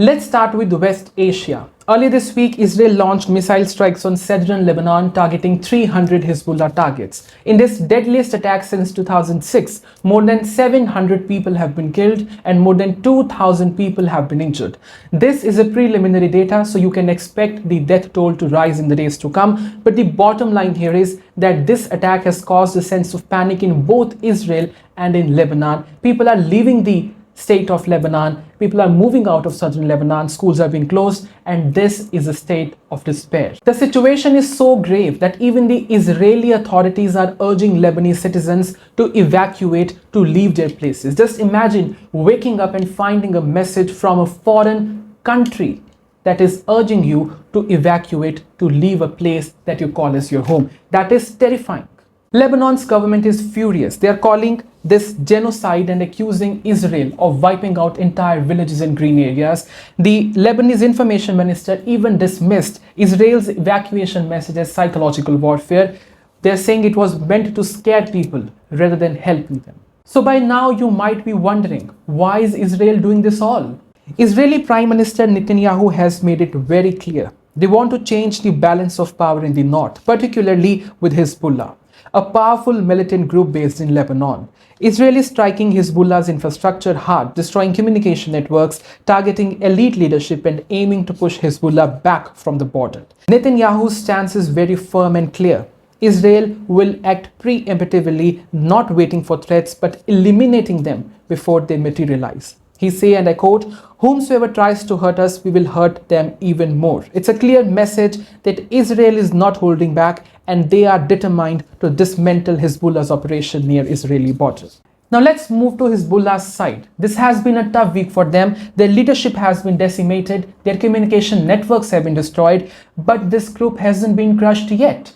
Let's start with West Asia. Earlier this week, Israel launched missile strikes on southern Lebanon, targeting 300 Hezbollah targets. In this deadliest attack since 2006, more than 700 people have been killed and more than 2,000 people have been injured. This is a preliminary data, so you can expect the death toll to rise in the days to come. But the bottom line here is that this attack has caused a sense of panic in both Israel and in Lebanon. People are leaving the state of Lebanon, people are moving out of southern Lebanon, schools are being closed, and this is a state of despair. The situation is so grave that even the Israeli authorities are urging Lebanese citizens to evacuate, to leave their places. Just imagine waking up and finding a message from a foreign country that is urging you to evacuate, to leave a place that you call as your home. That is terrifying. Lebanon's government is furious. They are calling this genocide and accusing Israel of wiping out entire villages and green areas. The Lebanese information minister even dismissed Israel's evacuation message as psychological warfare. They're saying it was meant to scare people rather than helping them. So by now you might be wondering, why is Israel doing this all? Israeli Prime Minister Netanyahu has made it very clear. They want to change the balance of power in the north, particularly with Hezbollah, a powerful militant group based in Lebanon. Israel is striking Hezbollah's infrastructure hard, destroying communication networks, targeting elite leadership, and aiming to push Hezbollah back from the border. Netanyahu's stance is very firm and clear. Israel will act preemptively, not waiting for threats, but eliminating them before they materialize. He say, and I quote, "Whomsoever tries to hurt us, we will hurt them even more." It's a clear message that Israel is not holding back and they are determined to dismantle Hezbollah's operation near Israeli borders. Now let's move to Hezbollah's side. This has been a tough week for them. Their leadership has been decimated, their communication networks have been destroyed, but this group hasn't been crushed yet.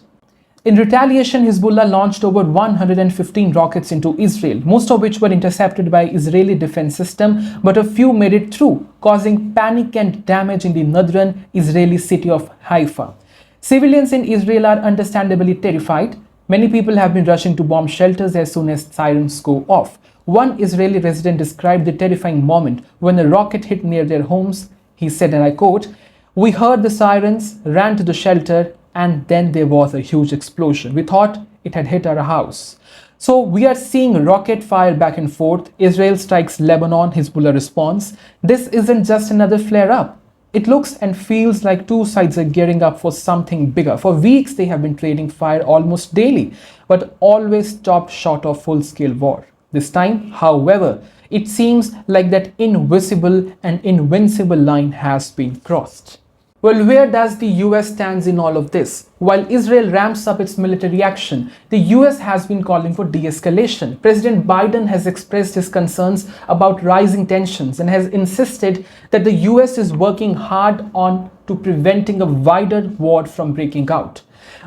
In retaliation, Hezbollah launched over 115 rockets into Israel, most of which were intercepted by Israeli defense system, but a few made it through, causing panic and damage in the northern Israeli city of Haifa. Civilians in Israel are understandably terrified. Many people have been rushing to bomb shelters as soon as sirens go off. One Israeli resident described the terrifying moment when a rocket hit near their homes. He said, and I quote, "We heard the sirens, ran to the shelter, and then there was a huge explosion. We thought it had hit our house." So we are seeing rocket fire back and forth. Israel strikes Lebanon, Hezbollah response. This isn't just another flare-up. It looks and feels like two sides are gearing up for something bigger. For weeks they have been trading fire almost daily, but always stopped short of full-scale war. This time, however, it seems like that invisible and invincible line has been crossed. Well, where does the US stand in all of this? While Israel ramps up its military action, the US has been calling for de-escalation. President Biden has expressed his concerns about rising tensions and has insisted that the US is working hard on to preventing a wider war from breaking out.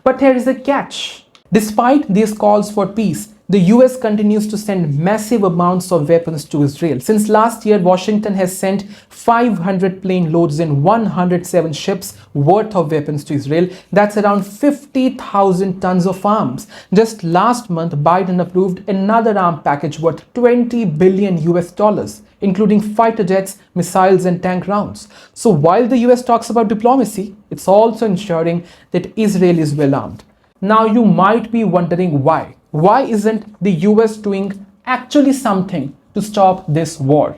But there is a catch. Despite these calls for peace, the US continues to send massive amounts of weapons to Israel. Since last year, Washington has sent 500 plane loads and 107 ships worth of weapons to Israel. That's around 50,000 tons of arms. Just last month, Biden approved another arm package worth $20 billion US, including fighter jets, missiles, and tank rounds. So while the US talks about diplomacy, it's also ensuring that Israel is well armed. Now you might be wondering why. Why isn't the US doing actually something to stop this war?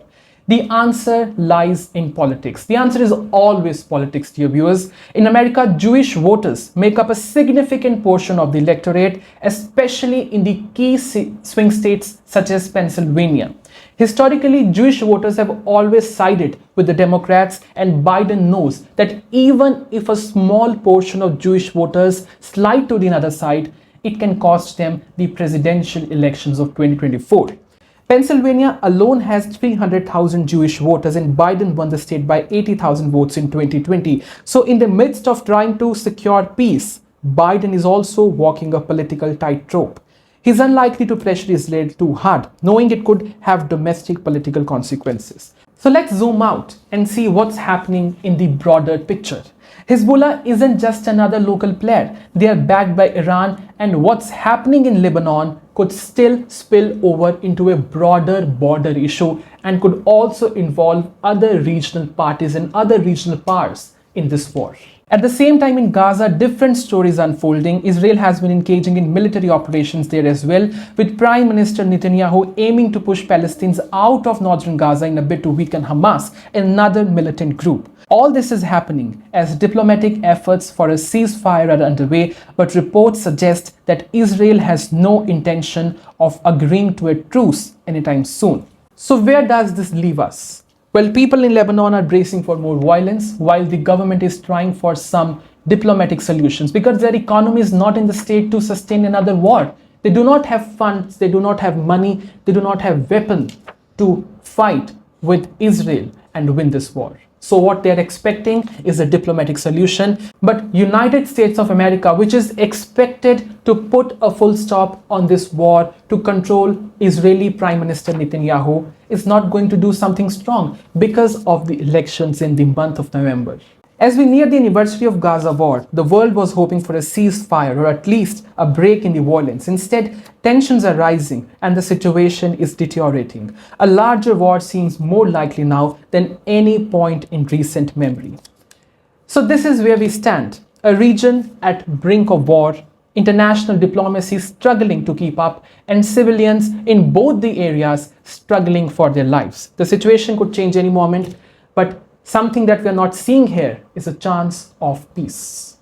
The answer lies in politics. The answer is always politics, dear viewers. In America, Jewish voters make up a significant portion of the electorate, especially in the key swing states such as Pennsylvania. Historically, Jewish voters have always sided with the Democrats, and Biden knows that even if a small portion of Jewish voters slide to the other side, it can cost them the presidential elections of 2024. Pennsylvania alone has 300,000 Jewish voters, and Biden won the state by 80,000 votes in 2020. So in the midst of trying to secure peace, Biden is also walking a political tightrope. He's unlikely to pressure Israel too hard, knowing it could have domestic political consequences. So let's zoom out and see what's happening in the broader picture. Hezbollah isn't just another local player. They are backed by Iran and what's happening in Lebanon could still spill over into a broader border issue and could also involve other regional parties and other regional powers in this war. At the same time, in Gaza, different stories unfolding. Israel has been engaging in military operations there as well, with Prime Minister Netanyahu aiming to push Palestinians out of northern Gaza in a bid to weaken Hamas, another militant group. All this is happening as diplomatic efforts for a ceasefire are underway, but reports suggest that Israel has no intention of agreeing to a truce anytime soon. So where does this leave us? Well, people in Lebanon are bracing for more violence while the government is trying for some diplomatic solutions because their economy is not in the state to sustain another war. They do not have funds, they do not have money, they do not have weapons to fight with Israel and win this war. So what they're expecting is a diplomatic solution. But United States of America, which is expected to put a full stop on this war to control Israeli Prime Minister Netanyahu, is not going to do something strong because of the elections in the month of November. As we near the anniversary of Gaza war, the world was hoping for a ceasefire or at least a break in the violence. Instead, tensions are rising and the situation is deteriorating. A larger war seems more likely now than any point in recent memory. So this is where we stand, a region at brink of war, international diplomacy struggling to keep up, and civilians in both the areas struggling for their lives. The situation could change any moment, but something that we are not seeing here is a chance of peace.